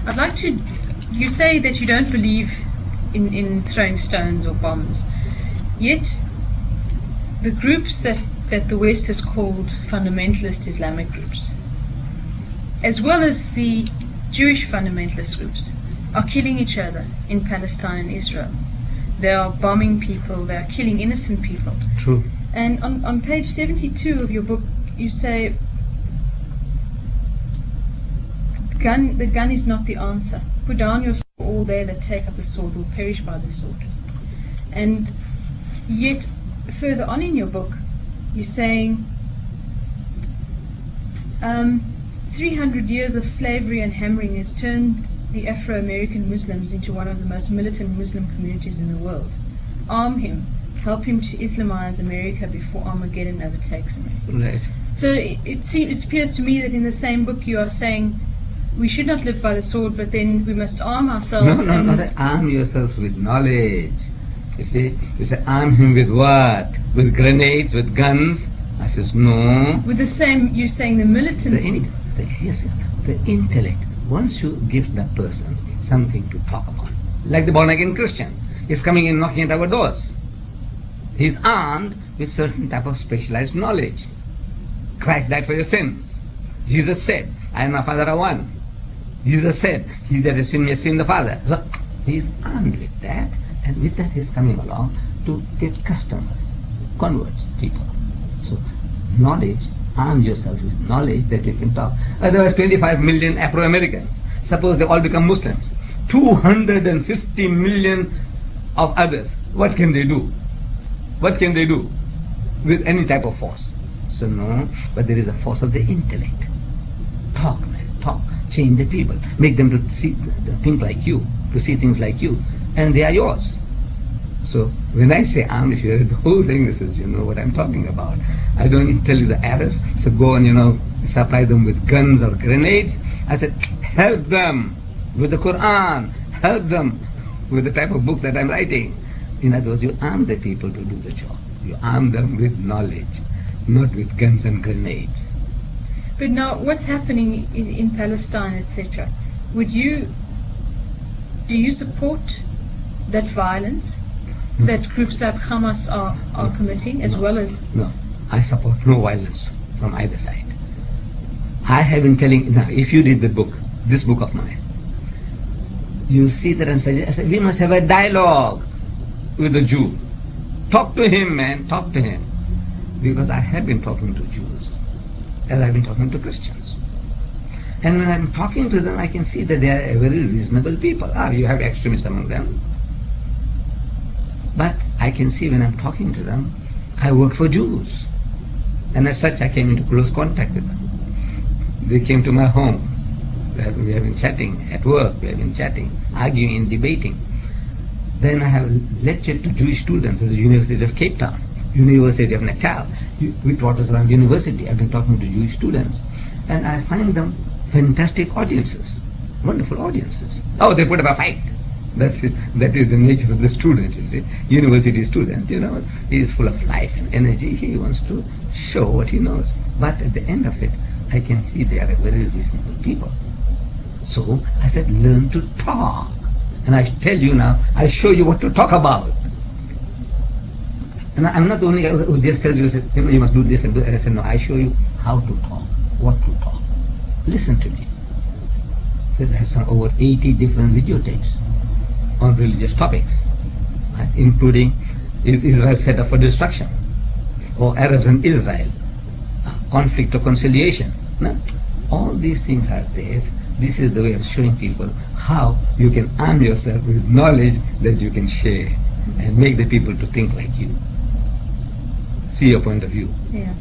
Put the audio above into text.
I'd like to, you say that you don't believe in throwing stones or bombs, yet the groups that the West has called fundamentalist Islamic groups, as well as the Jewish fundamentalist groups, are killing each other in Palestine and Israel. They are bombing people, they are killing innocent people. True. And on page 72 of your book, you say, the gun is not the answer. Put down your sword, all they that take up the sword will perish by the sword. And yet, further on in your book, you're saying 300 years of slavery and hammering has turned the Afro-American Muslims into one of the most militant Muslim communities in the world. Arm him, help him to Islamize America before Armageddon overtakes America. Right. So it appears to me that in the same book you are saying we should not live by the sword, but then we must arm ourselves. No, not arm yourself with knowledge. You say arm him with what? With grenades, with guns? I says no. With the same, you're saying the militancy. Yes, the intellect. Once you give that person something to talk about, like the born again Christian is coming in knocking at our doors. He's armed with certain type of specialized knowledge. Christ died for your sins. Jesus said, I and my Father are one. Jesus said, he that has seen me has seen the Father. So he is armed with that, and with that he is coming along to get customers, converts, people. So knowledge, arm yourself with knowledge that you can talk. Otherwise 25 million Afro-Americans, suppose they all become Muslims, 250 million of others, what can they do? What can they do with any type of force? So no, but there is a force of the intellect. Talk, man, talk. Change the people. Make them to think like you, to see things like you. And they are yours. So when I say arm, if you read the whole thing, this is, you know what I'm talking about. I don't tell you the Arabs, so go and, supply them with guns or grenades. I said, help them with the Quran. Help them with the type of book that I'm writing. In other words, you arm the people to do the job. You arm them with knowledge, not with guns and grenades. But now, what's happening in Palestine, etc.? Do you support that violence that groups like Hamas are committing, as well as? No, I support no violence from either side. I have been telling, now if you read the book, this book of mine, you see that I'm saying, I said, we must have a dialogue with the Jew. Talk to him, man, talk to him. Because I have been talking to Jews, as I've been talking to Christians. And when I'm talking to them, I can see that they are very reasonable people. You have extremists among them. But I can see when I'm talking to them, I work for Jews. And as such, I came into close contact with them. They came to my home. We have been chatting at work, we have been chatting, arguing and debating. Then I have lectured to Jewish students at the University of Cape Town, University of Natal, Witwatersrand University. I've been talking to Jewish students. And I find them fantastic audiences, wonderful audiences. Oh, they put up a fight. That is the nature of the student, you see. University student, he is full of life and energy. He wants to show what he knows. But at the end of it, I can see they are a very reasonable people. So I said, learn to talk. And I tell you now, I show you what to talk about. And I'm not the only guy who just tells you, you must do this and do that. I said, no, I show you how to talk, what to talk. Listen to me. Says I have some over 80 different videotapes on religious topics, including is Israel set up for destruction, or Arabs and Israel, conflict or conciliation. No? All these things are there. This is the way of showing people how you can arm yourself with knowledge that you can share and make the people to think like you. See your point of view. Yeah.